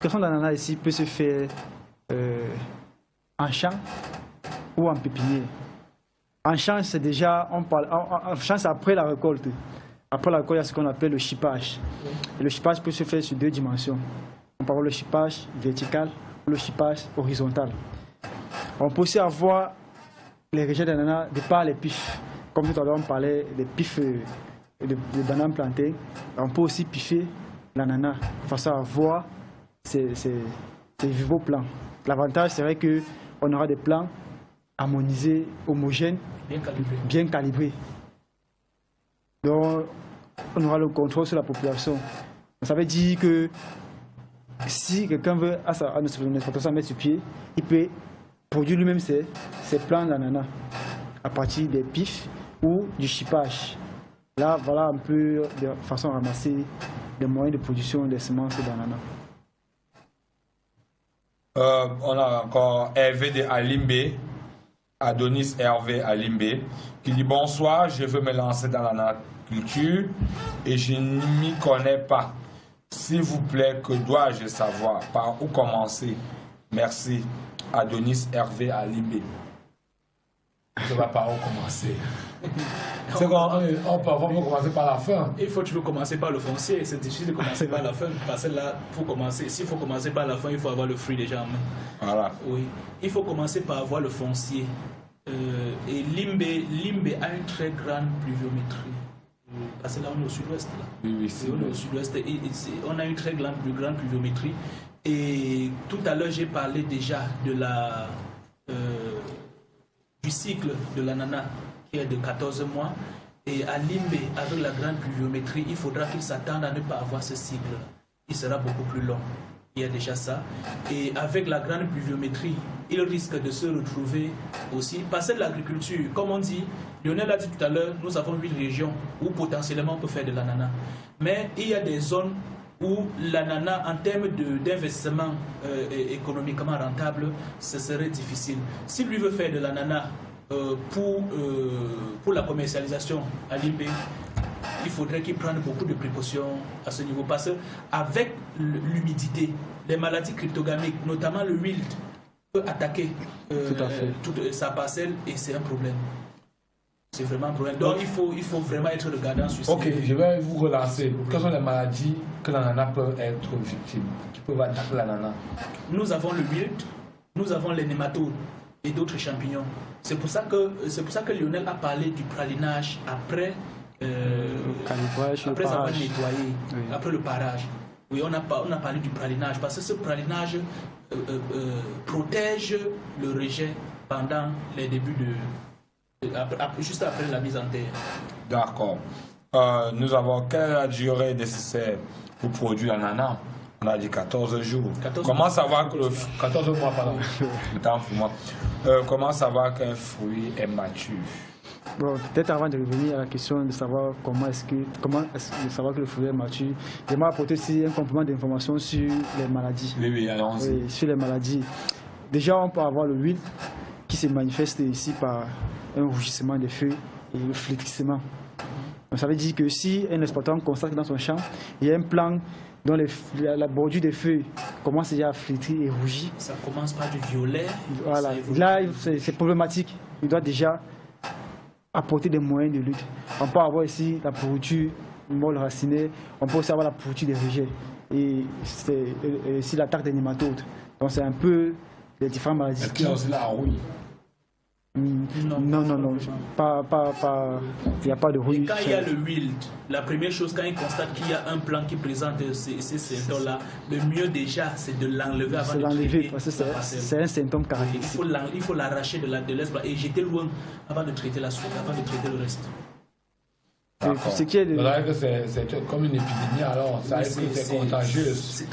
La cultivation d'ananas ici peut se faire en champ ou en pépinière. En champ, c'est déjà, en champ, c'est après la récolte. Après la récolte, il y a ce qu'on appelle le chippage. Et le chippage peut se faire sur 2 dimensions. On peut avoir le chippage vertical ou le chippage horizontal. On peut aussi avoir les rejets d'ananas de par les pifs. Comme tout à l'heure, on parlait des pifs de bananes plantées. On peut aussi piffer l'ananas de façon à avoir ces vivaux plans. L'avantage serait qu'on aura des plants harmonisés, homogènes, bien calibrés. Donc, on aura le contrôle sur la population. Ça veut dire que si quelqu'un veut à son exploitation mettre sur pied, il peut produire lui-même ses plants d'ananas à partir des pifs ou du chippage. Là, voilà un peu de façon à ramasser les moyens de production des semences d'ananas. On a encore Hervé de Alimbe, Adonis Hervé Alimbe, qui dit bonsoir, je veux me lancer dans l'anaculture et je ne m'y connais pas. S'il vous plaît, que dois-je savoir? Par où commencer? Merci. Adonis Hervé Alimbe. Je ne sais pas par où commencer. On peut commencer par la fin. Il faut toujours commencer par le foncier. C'est difficile de commencer par la fin. Parce que là, pour commencer, s'il faut commencer par la fin, il faut avoir le fruit déjà en main. Voilà. Oui. Il faut commencer par avoir le foncier. Et Limbe a une très grande pluviométrie. Parce que là, on est au sud-ouest. Oui, on est au sud-ouest. On a une très grande pluviométrie. Et tout à l'heure, j'ai parlé déjà de du cycle de l'ananas qui est de 14 mois. Et à Limbe, avec la grande pluviométrie, il faudra qu'il s'attende à ne pas avoir ce cycle. Il sera beaucoup plus long. Il y a déjà ça. Et avec la grande pluviométrie, il risque de se retrouver aussi. Parce que l'agriculture, comme on dit, Lionel a dit tout à l'heure, nous avons 8 régions où potentiellement on peut faire de l'ananas. Mais il y a des zones où l'ananas, en termes d'investissement économiquement rentable, ce serait difficile. Si lui veut faire de l'ananas pour la commercialisation à Limbe, il faudrait qu'il prenne beaucoup de précautions à ce niveau. Parce qu'avec l'humidité, les maladies cryptogamiques, notamment le wilt, peut attaquer toute sa parcelle et c'est un problème. C'est vraiment un problème. Donc il faut vraiment être regardant sur ça. Ok, je vais vous relancer. Quelles sont les maladies que l'ananas peut être victime, qui peuvent attaquer l'ananas? Nous avons le wilt, nous avons les nématodes et d'autres champignons. C'est pour ça que Lionel a parlé du pralinage après avoir nettoyé, oui. Après le parage. Oui, on a parlé du pralinage parce que ce pralinage protège le rejet pendant les débuts juste après la mise en terre. D'accord. Nous avons quelle durée nécessaire pour produire l'ananas? On a dit 14 jours. Comment savoir que 14 mois, pardon. Comment savoir qu'un fruit est mature? Bon, peut-être avant de revenir à la question de savoir comment est-ce de savoir que le fruit est mature, j'aimerais apporter aussi un complément d'information sur les maladies. Oui, allons-y. Oui, sur les maladies. Déjà, on peut avoir le wilt qui se manifeste ici par un rougissement des feuilles et le flétrissement. Donc, ça veut dire que si un exploitant constate que dans son champ, il y a un plant dont la bordure des feuilles commence déjà à flétrir et rougir. Ça commence par du violet. Voilà. Là, c'est problématique. Il doit déjà apporter des moyens de lutte. On peut avoir ici la pourriture molle racinée, on peut aussi avoir la pourriture des rejets. Et c'est ici l'attaque des nématodes. Donc c'est un peu les différentes maladies. Est-ce qu'il y a aussi la rouille? Non, il n'y a pas de rouille. Et quand il y a le wilt, la première chose, quand il constate qu'il y a un plant qui présente ces symptômes-là, le mieux déjà, c'est de l'enlever avant de traiter. Parce que c'est un symptôme caractéristique. Il faut l'arracher de l'espace et jeter loin avant de traiter la suite, avant de traiter le reste. Ce qui est de... C'est comme une épidémie, alors ça c'est contagieux. C'est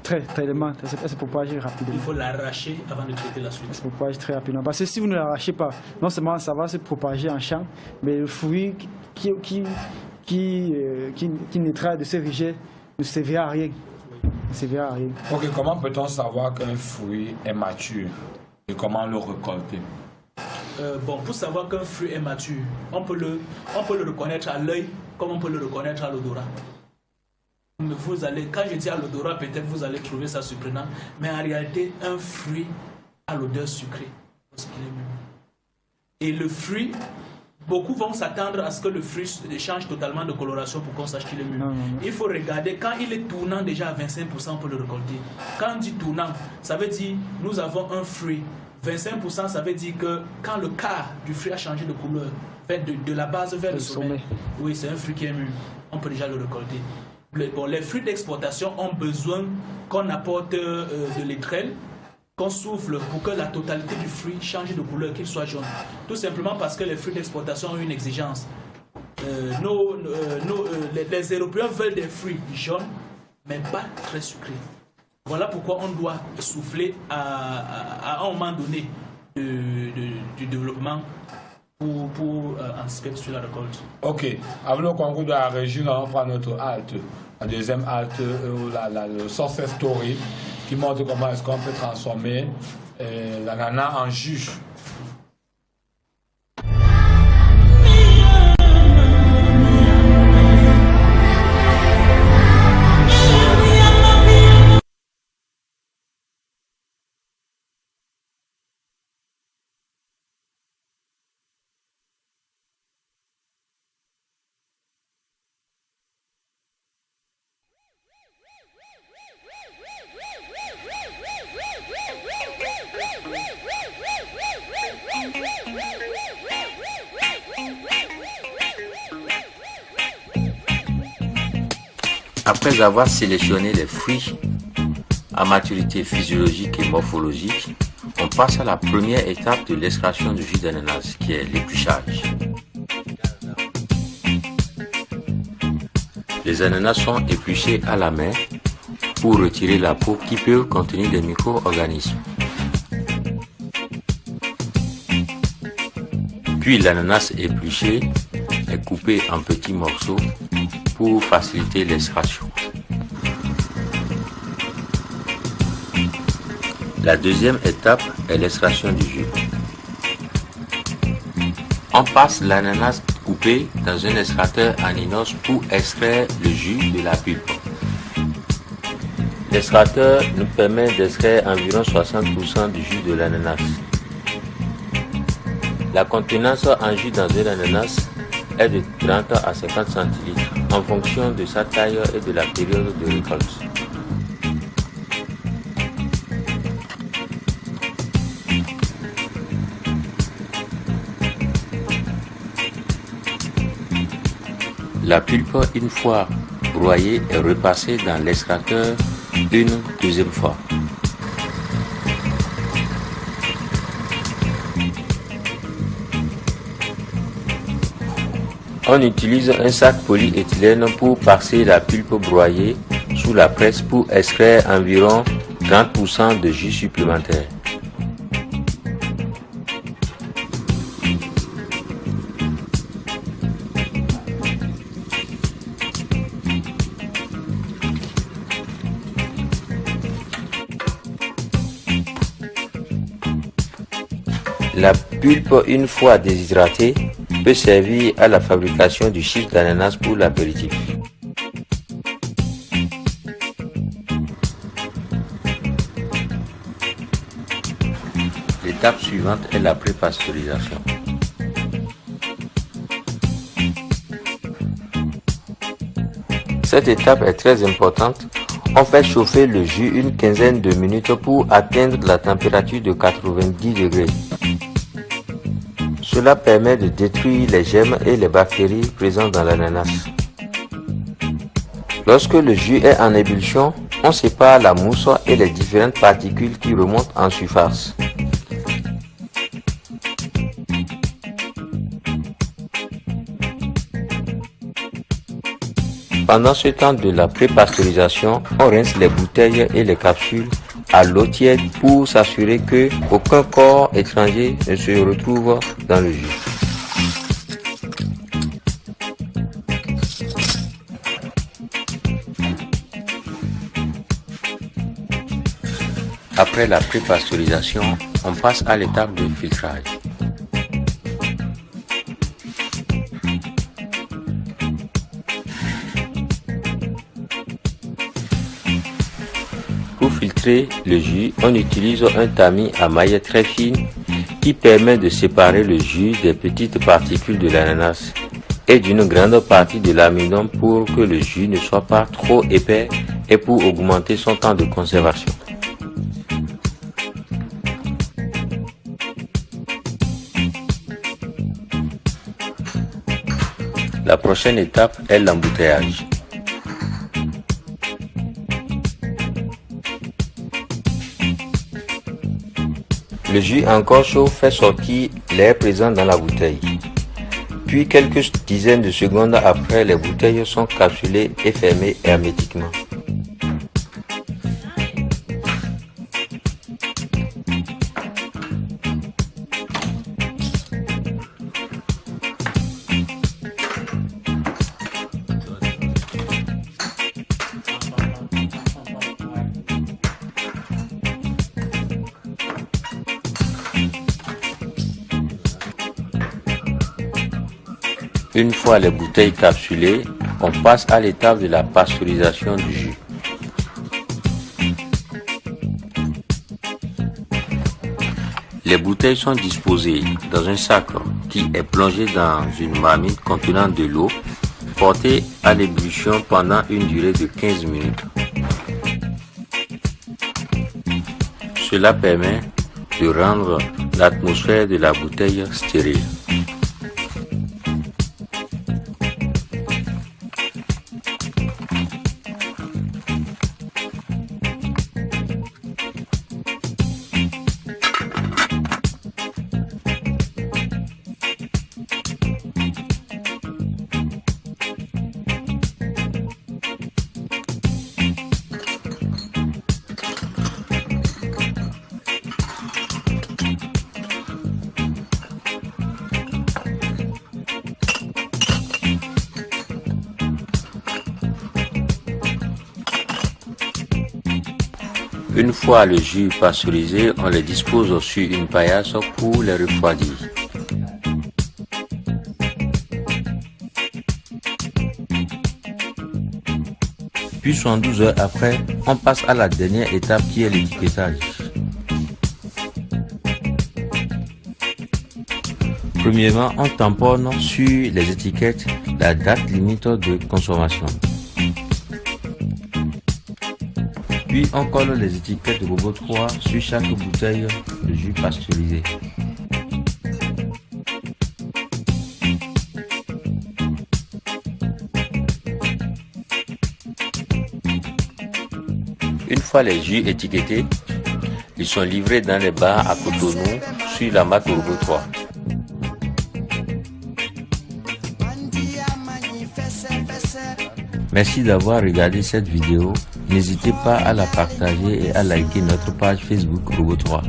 très tellement, ça se propage rapidement. Il faut l'arracher avant de traiter la suite. Ça se propage très rapidement. Parce que si vous ne l'arrachez pas, non seulement ça va se propager en champ, mais le fruit qui naîtra de ces rejets ne servira à rien. Ok, comment peut-on savoir qu'un fruit est mature et comment le récolter? Pour savoir qu'un fruit est mature, on peut le reconnaître à l'œil comme on peut le reconnaître à l'odorat. vous allez, quand je dis à l'odorat, peut-être vous allez trouver ça surprenant, mais en réalité, un fruit a l'odeur sucrée lorsqu'il est mûr. Et le fruit, beaucoup vont s'attendre à ce que le fruit change totalement de coloration pour qu'on sache qu'il est mûr. Il faut regarder, quand il est tournant déjà à 25% pour le récolter. Quand on dit tournant, ça veut dire nous avons un fruit. 25%, ça veut dire que quand le quart du fruit a changé de couleur, de la base vers le sommet, oui, c'est un fruit qui est mûr. On peut déjà le récolter. Bon, les fruits d'exportation ont besoin qu'on apporte de l'étrel, qu'on souffle pour que la totalité du fruit change de couleur, qu'il soit jaune. Tout simplement parce que les fruits d'exportation ont une exigence. Les Européens veulent des fruits jaunes, mais pas très sucrés. Voilà pourquoi on doit souffler à un moment donné du développement pour anticiper sur la récolte. Ok. Avec le concours de la région, on prend notre halte. La deuxième halte, le success story, qui montre comment est-ce qu'on peut transformer l'ananas en jus. Après avoir sélectionné les fruits à maturité physiologique et morphologique, on passe à la première étape de l'extraction du jus d'ananas, qui est l'épluchage. Les ananas sont épluchés à la main pour retirer la peau qui peut contenir des micro-organismes. Puis l'ananas épluché est coupé en petits morceaux pour faciliter l'extraction. La deuxième étape est l'extraction du jus. On passe l'ananas coupé dans un extracteur en inox pour extraire le jus de la pulpe. L'extracteur nous permet d'extraire environ 60% du jus de l'ananas. La contenance en jus dans un ananas est de 30 à 50 centilitres en fonction de sa taille et de la période de récolte. La pulpe, une fois broyée, est repassée dans l'extracteur une deuxième fois. On utilise un sac polyéthylène pour passer la pulpe broyée sous la presse pour extraire environ 30% de jus supplémentaire. La pulpe, une fois déshydratée, peut servir à la fabrication du chips d'ananas pour l'apéritif. L'étape suivante est la pré-pasteurisation. Cette étape est très importante. On fait chauffer le jus une quinzaine de minutes pour atteindre la température de 90 degrés. Cela permet de détruire les germes et les bactéries présentes dans l'ananas. Lorsque le jus est en ébullition, on sépare la mousse et les différentes particules qui remontent en surface. Pendant ce temps de la pré-pasteurisation, on rince les bouteilles et les capsules à l'eau tiède pour s'assurer que aucun corps étranger ne se retrouve dans le jus. Après la pré-pasteurisation, on passe à l'étape de filtrage. filtrer le jus, on utilise un tamis à maille très fine qui permet de séparer le jus des petites particules de l'ananas et d'une grande partie de l'amidon pour que le jus ne soit pas trop épais et pour augmenter son temps de conservation. La prochaine étape est l'embouteillage. Le jus encore chaud fait sortir l'air présent dans la bouteille. Puis quelques dizaines de secondes après, les bouteilles sont capsulées et fermées hermétiquement. Une fois les bouteilles capsulées, on passe à l'étape de la pasteurisation du jus. Les bouteilles sont disposées dans un sac qui est plongé dans une marmite contenant de l'eau, portée à l'ébullition pendant une durée de 15 minutes. Cela permet de rendre l'atmosphère de la bouteille stérile. Une fois le jus pasteurisé, on les dispose sur une paillasse pour les refroidir. Puis 72 heures après, on passe à la dernière étape qui est l'étiquetage. Premièrement, on tamponne sur les étiquettes la date limite de consommation. Puis on colle les étiquettes de Robot 3 sur chaque bouteille de jus pasteurisé. Une fois les jus étiquetés, ils sont livrés dans les bars à Cotonou sur la marque Robot 3. Merci d'avoir regardé cette vidéo. N'hésitez pas à la partager et à liker notre page Facebook Robot 3.